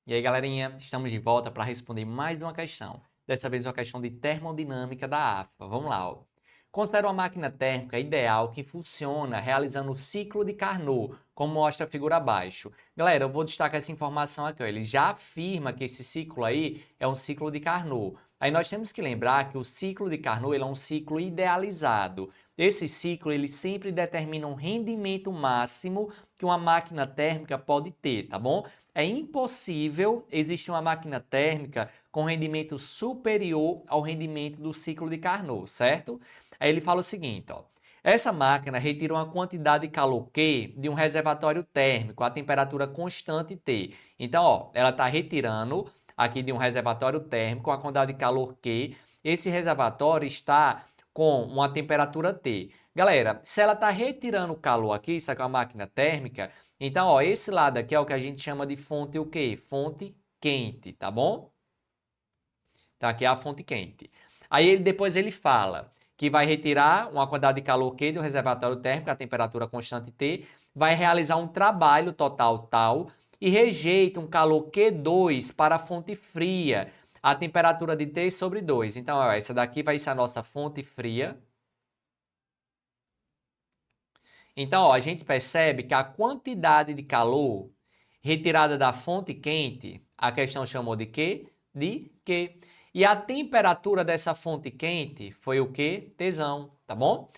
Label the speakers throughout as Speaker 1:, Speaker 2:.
Speaker 1: E aí, galerinha, estamos de volta para responder mais uma questão. Dessa vez uma questão de termodinâmica da AFA. Vamos lá, ó. Considera uma máquina térmica ideal que funciona realizando o ciclo de Carnot, como mostra a figura abaixo. Galera, eu vou destacar essa informação aqui, ó. Ele já afirma que esse ciclo aí é um ciclo de Carnot. Aí nós temos que lembrar que o ciclo de Carnot ele é um ciclo idealizado. Esse ciclo ele sempre determina um rendimento máximo que uma máquina térmica pode ter, tá bom? É impossível existir uma máquina térmica com rendimento superior ao rendimento do ciclo de Carnot, certo? Aí ele fala o seguinte, ó. Essa máquina retira uma quantidade de calor Q de um reservatório térmico a temperatura constante T. Então, ó, ela está retirando aqui de um reservatório térmico a quantidade de calor Q. Esse reservatório está com uma temperatura T. Galera, se ela está retirando o calor aqui, isso aqui é uma máquina térmica, então, ó, esse lado aqui é o que a gente chama de fonte o quê? Fonte quente, tá bom? Então, aqui é a fonte quente. Aí depois ele fala que vai retirar uma quantidade de calor Q do reservatório térmico a temperatura constante T, vai realizar um trabalho total tal e rejeita um calor Q2 para a fonte fria, a temperatura de T sobre 2. Então, ó, essa daqui vai ser a nossa fonte fria. Então, ó, a gente percebe que a quantidade de calor retirada da fonte quente, a questão chamou de quê? De Q. E a temperatura dessa fonte quente foi o quê? Tesão, tá bom?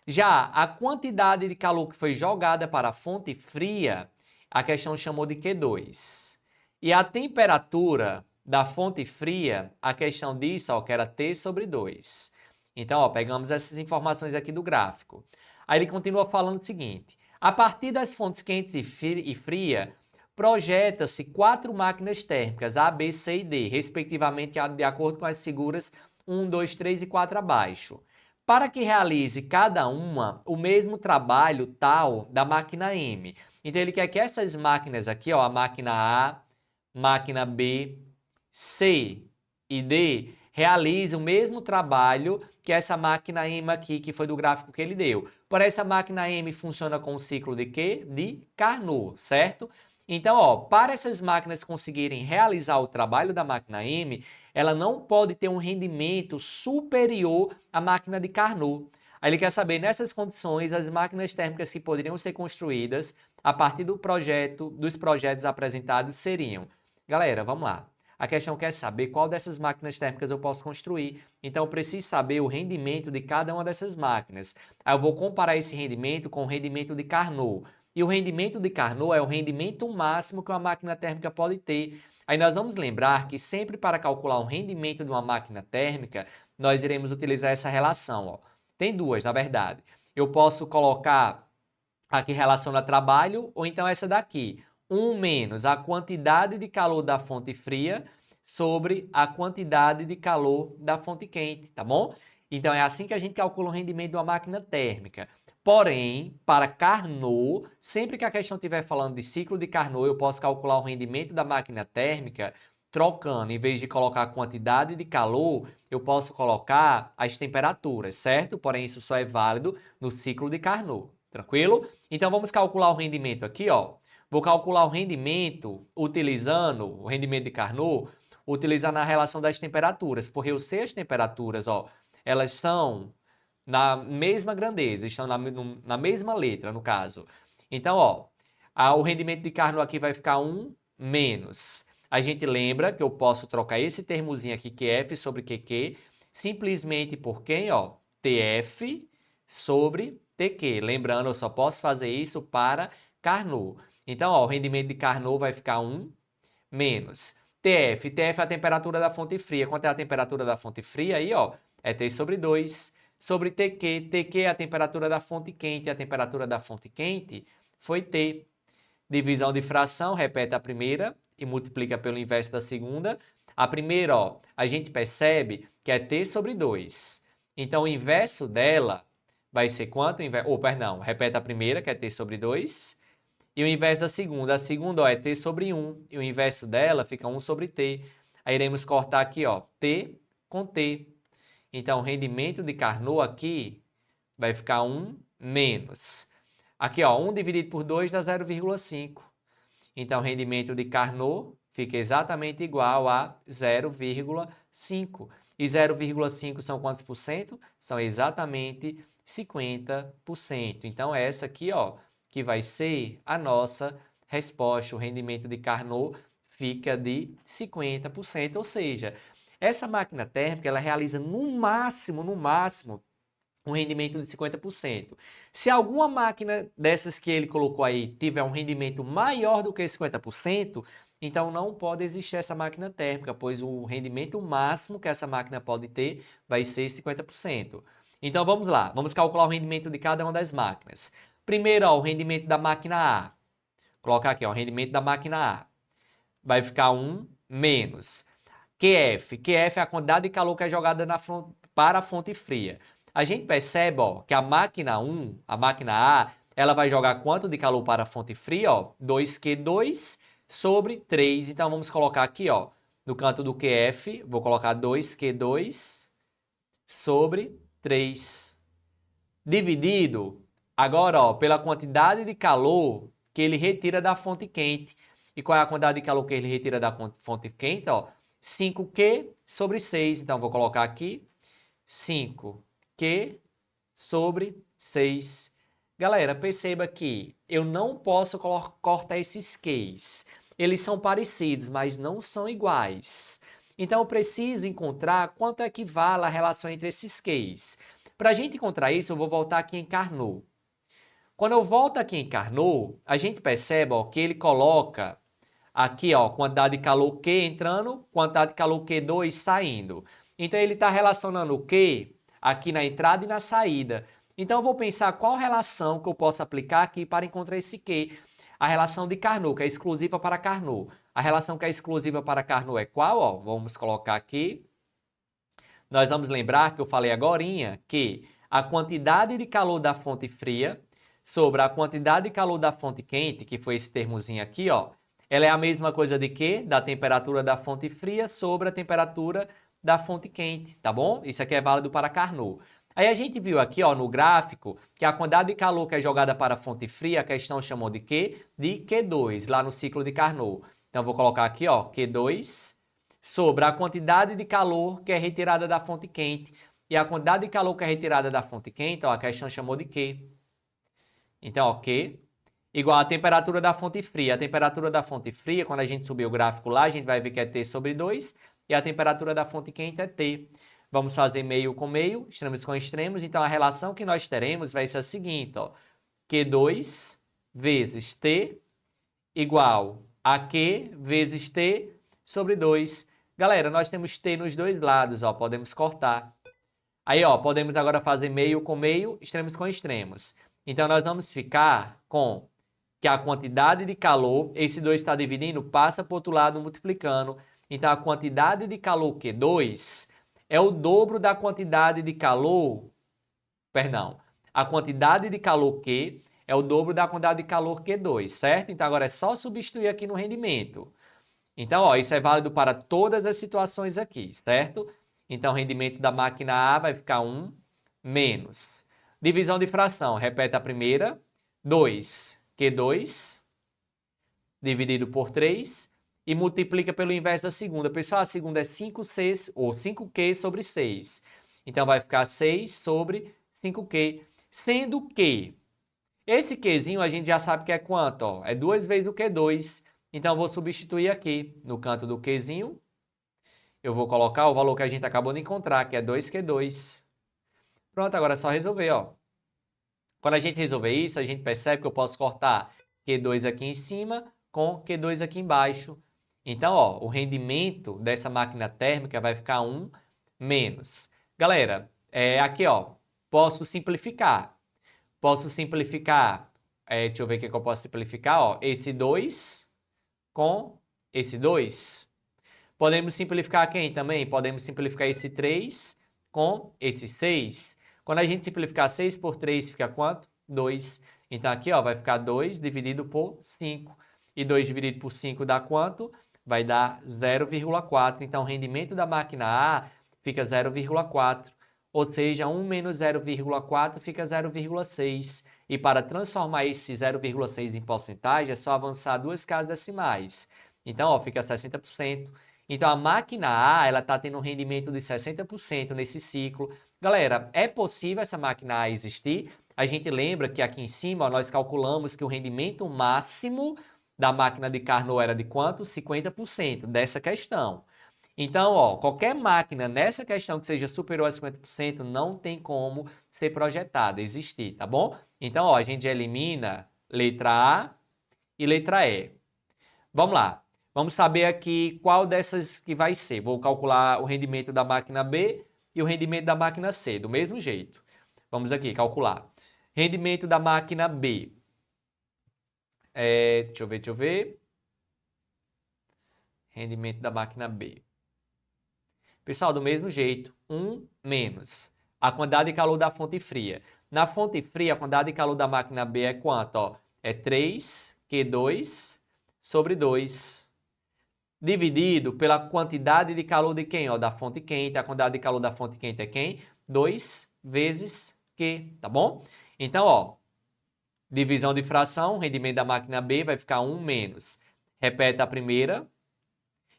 Speaker 1: Já a quantidade de calor que foi jogada para a fonte fria, a questão chamou de Q2. E a temperatura da fonte fria, a questão disso, ó, que era T sobre 2. Então, ó, pegamos essas informações aqui do gráfico. Aí ele continua falando o seguinte: a partir das fontes quentes e fria, projeta-se 4 máquinas térmicas, A, B, C e D, respectivamente de acordo com as figuras 1, 2, 3 e 4 abaixo. Para que realize cada uma o mesmo trabalho tal da máquina M. Então ele quer que essas máquinas aqui, ó, a máquina A, máquina B, C e D, realize o mesmo trabalho que essa máquina M aqui, que foi do gráfico que ele deu. Por essa máquina M funciona com o ciclo de quê? De Carnot, certo? Então, ó, para essas máquinas conseguirem realizar o trabalho da máquina M, ela não pode ter um rendimento superior à máquina de Carnot. Aí ele quer saber, nessas condições, as máquinas térmicas que poderiam ser construídas a partir dos projetos apresentados seriam. Galera, vamos lá. A questão quer saber qual dessas máquinas térmicas eu posso construir. Então, eu preciso saber o rendimento de cada uma dessas máquinas. Aí eu vou comparar esse rendimento com o rendimento de Carnot. E o rendimento de Carnot é o rendimento máximo que uma máquina térmica pode ter. Aí nós vamos lembrar que sempre para calcular o rendimento de uma máquina térmica, nós iremos utilizar essa relação, ó. Tem duas, na verdade. Eu posso colocar aqui relação a trabalho, ou então essa daqui. 1 menos a quantidade de calor da fonte fria sobre a quantidade de calor da fonte quente, tá bom? Então é assim que a gente calcula o rendimento de uma máquina térmica. Porém, para Carnot, sempre que a questão estiver falando de ciclo de Carnot, eu posso calcular o rendimento da máquina térmica trocando, em vez de colocar a quantidade de calor, eu posso colocar as temperaturas, certo? Porém, isso só é válido no ciclo de Carnot, tranquilo? Então, vamos calcular o rendimento aqui, ó. Vou calcular o rendimento utilizando o rendimento de Carnot, utilizando a relação das temperaturas, porque eu sei as temperaturas, ó, elas são na mesma grandeza, estão na mesma letra, no caso. Então, ó, o rendimento de Carnot aqui vai ficar 1 menos. A gente lembra que eu posso trocar esse termozinho aqui, QF sobre QQ, simplesmente por quem, ó? TF sobre TQ. Lembrando, eu só posso fazer isso para Carnot. Então, ó, o rendimento de Carnot vai ficar 1 menos. TF, TF é a temperatura da fonte fria. Quanto é a temperatura da fonte fria aí, ó? É T sobre 2 sobre TQ. TQ é a temperatura da fonte quente. A temperatura da fonte quente foi T. Divisão de fração, repete a primeira e multiplica pelo inverso da segunda. A primeira, ó, a gente percebe que é T sobre 2. Então, o inverso dela vai ser quanto? Perdão, repete a primeira, que é T sobre 2. E o inverso da segunda. A segunda, ó, é T sobre 1. E o inverso dela fica 1 sobre T. Aí iremos cortar aqui, ó, T com T. Então, o rendimento de Carnot aqui vai ficar 1 menos. Aqui, ó, 1 dividido por 2 dá 0,5. Então, o rendimento de Carnot fica exatamente igual a 0,5. E 0,5 são quantos por cento? São exatamente 50%. Então, essa aqui, ó, que vai ser a nossa resposta. O rendimento de Carnot fica de 50%, ou seja, essa máquina térmica, ela realiza no máximo, um rendimento de 50%. Se alguma máquina dessas que ele colocou aí tiver um rendimento maior do que 50%, então não pode existir essa máquina térmica, pois o rendimento máximo que essa máquina pode ter vai ser 50%. Então vamos lá, vamos calcular o rendimento de cada uma das máquinas. Primeiro, ó, o rendimento da máquina A. Vou colocar aqui, ó, o rendimento da máquina A. Vai ficar 1 menos QF. QF é a quantidade de calor que é jogada para a fonte fria. A gente percebe, ó, que a máquina 1, a máquina A, ela vai jogar quanto de calor para a fonte fria? Ó, 2Q2 sobre 3. Então, vamos colocar aqui, ó, no canto do QF, vou colocar 2Q2 sobre 3. Dividido, agora, ó, pela quantidade de calor que ele retira da fonte quente. E qual é a quantidade de calor que ele retira da fonte quente? Ó, 5Q sobre 6. Então, vou colocar aqui 5Q sobre 6. Galera, perceba que eu não posso cortar esses Qs. Eles são parecidos, mas não são iguais. Então, eu preciso encontrar quanto equivale a relação entre esses Qs. Para a gente encontrar isso, eu vou voltar aqui em Carnot. Quando eu volto aqui em Carnot, a gente percebe, ó, que ele coloca aqui, ó, quantidade de calor Q entrando, quantidade de calor Q2 saindo. Então, ele está relacionando o Q aqui na entrada e na saída. Então, eu vou pensar qual relação que eu posso aplicar aqui para encontrar esse Q. A relação de Carnot, que é exclusiva para Carnot. A relação que é exclusiva para Carnot é qual? Ó, vamos colocar aqui. Nós vamos lembrar que eu falei agorinha que a quantidade de calor da fonte fria sobre a quantidade de calor da fonte quente, que foi esse termozinho aqui, ó, ela é a mesma coisa de quê? Da temperatura da fonte fria sobre a temperatura da fonte quente, tá bom? Isso aqui é válido para Carnot. Aí a gente viu aqui, ó, no gráfico, que a quantidade de calor que é jogada para a fonte fria, a questão chamou de quê? De Q2, lá no ciclo de Carnot. Então, vou colocar aqui, ó, Q2 sobre a quantidade de calor que é retirada da fonte quente. E a quantidade de calor que é retirada da fonte quente, ó, a questão chamou de Q. Então, ó, Q igual a temperatura da fonte fria. A temperatura da fonte fria, quando a gente subir o gráfico lá, a gente vai ver que é T sobre 2. E a temperatura da fonte quente é T. Vamos fazer meio com meio, extremos com extremos. Então, a relação que nós teremos vai ser a seguinte, ó. Q2 vezes T igual a Q vezes T sobre 2. Galera, nós temos T nos dois lados, ó. Podemos cortar. Aí, ó, podemos agora fazer meio com meio, extremos com extremos. Então, nós vamos ficar com que a quantidade de calor, esse 2 está dividindo, passa para o outro lado multiplicando. Então, a quantidade de calor Q2 é o dobro da quantidade de calor, perdão, a quantidade de calor Q é o dobro da quantidade de calor Q2, certo? Então, agora é só substituir aqui no rendimento. Então, ó, isso é válido para todas as situações aqui, certo? Então, o rendimento da máquina A vai ficar 1 menos. Divisão de fração, repete a primeira, 2Q2 dividido por 3 e multiplica pelo inverso da segunda. Pessoal, a segunda é 5C, ou 5Q sobre 6. Então, vai ficar 6 sobre 5Q, sendo que esse Qzinho a gente já sabe que é quanto? Ó? É 2 vezes o Q2. Então, eu vou substituir aqui no canto do Qzinho. Eu vou colocar o valor que a gente acabou de encontrar, que é 2Q2. Pronto, agora é só resolver, ó. Quando a gente resolver isso, a gente percebe que eu posso cortar Q2 aqui em cima com Q2 aqui embaixo. Então, ó, o rendimento dessa máquina térmica vai ficar 1 menos. Galera, aqui, ó, posso simplificar. Deixa eu ver o que eu posso simplificar, ó, esse 2 com esse 2. Podemos simplificar quem também? Podemos simplificar esse 3 com esse 6. Quando a gente simplificar 6 por 3, fica quanto? 2. Então, aqui, ó, vai ficar 2 dividido por 5. E 2 dividido por 5 dá quanto? Vai dar 0,4. Então, o rendimento da máquina A fica 0,4. Ou seja, 1 menos 0,4 fica 0,6. E para transformar esse 0,6 em porcentagem, é só avançar duas casas decimais. Então, ó, fica 60%. Então, a máquina A, ela está tendo um rendimento de 60% nesse ciclo. Galera, é possível essa máquina A existir? A gente lembra que aqui em cima ó, nós calculamos que o rendimento máximo da máquina de Carnot era de quanto? 50% dessa questão. Então, ó, qualquer máquina nessa questão que seja superior a 50% não tem como ser projetada, existir, tá bom? Então, ó, a gente elimina letra A e letra E. Vamos lá. Vamos saber aqui qual dessas que vai ser. Vou calcular o rendimento da máquina B e o rendimento da máquina C, do mesmo jeito. Vamos aqui calcular. Rendimento da máquina B. Deixa eu ver. Rendimento da máquina B. Pessoal, do mesmo jeito, 1 menos a quantidade de calor da fonte fria. Na fonte fria, a quantidade de calor da máquina B é quanto? Ó? É 3Q2 sobre 2, dividido pela quantidade de calor de quem? Ó, da fonte quente. A quantidade de calor da fonte quente é quem? 2 vezes Q, tá bom? Então, ó, divisão de fração, rendimento da máquina B vai ficar 1 menos. Repete a primeira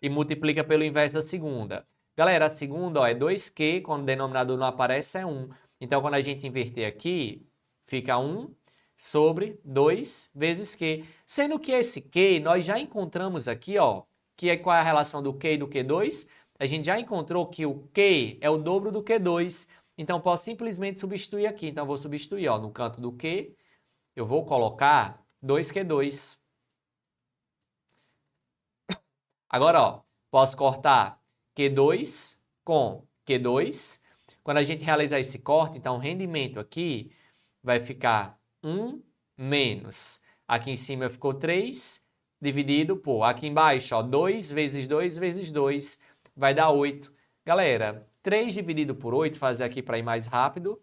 Speaker 1: e multiplica pelo inverso da segunda. Galera, a segunda ó, é 2Q, quando o denominador não aparece é 1. Então, quando a gente inverter aqui, fica 1 sobre 2 vezes Q. Sendo que esse Q, nós já encontramos aqui, ó, que é qual é a relação do Q e do Q2? A gente já encontrou que o Q é o dobro do Q2. Então, posso simplesmente substituir aqui. Então, eu vou substituir, ó, no canto do Q, eu vou colocar 2Q2. Agora, ó, posso cortar Q2 com Q2. Quando a gente realizar esse corte, então o rendimento aqui vai ficar 1 menos. Aqui em cima ficou 3, dividido por, aqui embaixo, ó, 2 vezes 2 vezes 2, vai dar 8. Galera, 3 dividido por 8, fazer aqui para ir mais rápido.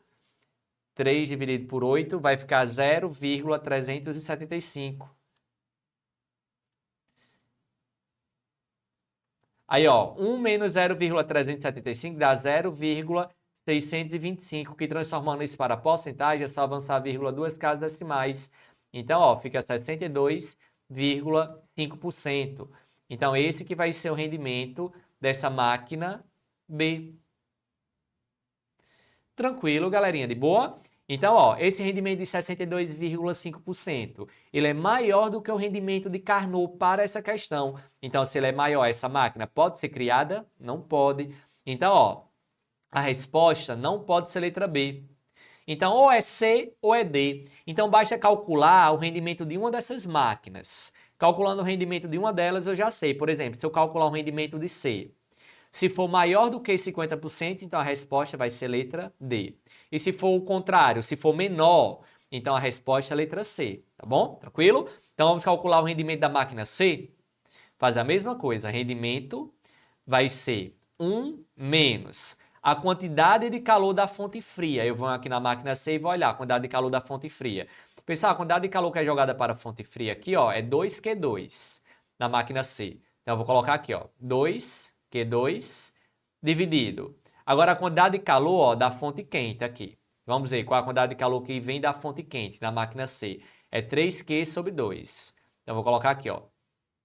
Speaker 1: 3 dividido por 8 vai ficar 0,375. Aí, ó, 1 menos 0,375 dá 0,625, que transformando isso para porcentagem é só avançar vírgula duas casas decimais. Então, ó, fica 62,5%. Então, esse que vai ser o rendimento dessa máquina B. Tranquilo, galerinha, de boa? Então, ó, esse rendimento de 62,5%, ele é maior do que o rendimento de Carnot para essa questão. Então, se ele é maior, essa máquina pode ser criada? Não pode. Então, ó, a resposta não pode ser letra B. Então, ou é C ou é D. Então, basta calcular o rendimento de uma dessas máquinas. Calculando o rendimento de uma delas, eu já sei. Por exemplo, se eu calcular o rendimento de C, se for maior do que 50%, então a resposta vai ser letra D. E se for o contrário, se for menor, então a resposta é letra C, tá bom? Tranquilo? Então vamos calcular o rendimento da máquina C. Faz a mesma coisa, rendimento vai ser 1 menos a quantidade de calor da fonte fria. Eu vou aqui na máquina C e vou olhar a quantidade de calor da fonte fria. Pessoal, a quantidade de calor que é jogada para a fonte fria aqui, ó, é 2Q2 na máquina C. Então eu vou colocar aqui, ó, 2Q2 dividido. Agora a quantidade de calor ó, da fonte quente aqui. Vamos ver qual é a quantidade de calor que vem da fonte quente na máquina C. É 3Q sobre 2. Então eu vou colocar aqui, ó,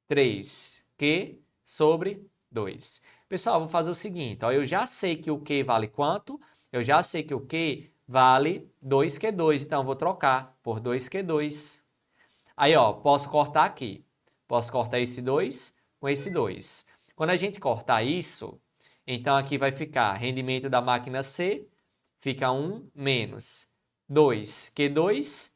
Speaker 1: 3Q sobre 2. Pessoal, vou fazer o seguinte, ó, eu já sei que o Q vale quanto? Eu já sei que o Q vale 2Q2, então eu vou trocar por 2Q2. Aí, ó, posso cortar aqui. Posso cortar esse 2 com esse 2. Quando a gente cortar isso, então aqui vai ficar rendimento da máquina C, fica 1 menos 2Q2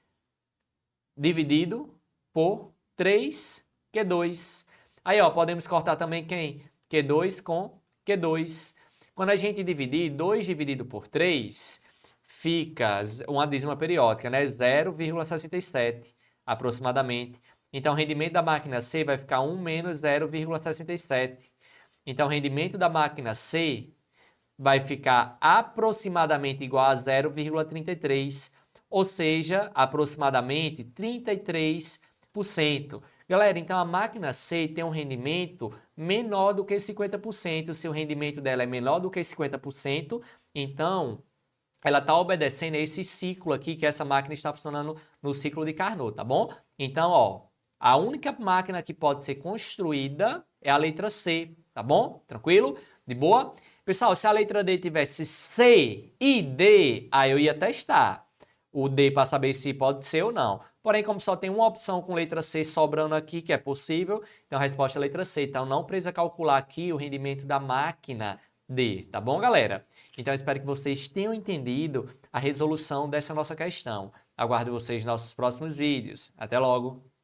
Speaker 1: dividido por 3Q2. Aí, ó, podemos cortar também quem? Q2 com Q2. Quando a gente dividir, 2 dividido por 3, fica uma dízima periódica, né? 0,67 aproximadamente. Então, o rendimento da máquina C vai ficar 1 menos 0,67. Então, o rendimento da máquina C vai ficar aproximadamente igual a 0,33, ou seja, aproximadamente 33%. Galera, então a máquina C tem um rendimento menor do que 50%. Se o rendimento dela é menor do que 50%, então ela está obedecendo a esse ciclo aqui que essa máquina está funcionando no ciclo de Carnot, tá bom? Então, ó, A única máquina que pode ser construída é a letra C, tá bom? Tranquilo? De boa? Pessoal, se a letra D tivesse C e D, aí eu ia testar o D para saber se pode ser ou não. Porém, como só tem uma opção com letra C sobrando aqui, que é possível, então a resposta é a letra C. Então, não precisa calcular aqui o rendimento da máquina D, tá bom, galera? Então, eu espero que vocês tenham entendido a resolução dessa nossa questão. Aguardo vocês nos nossos próximos vídeos. Até logo!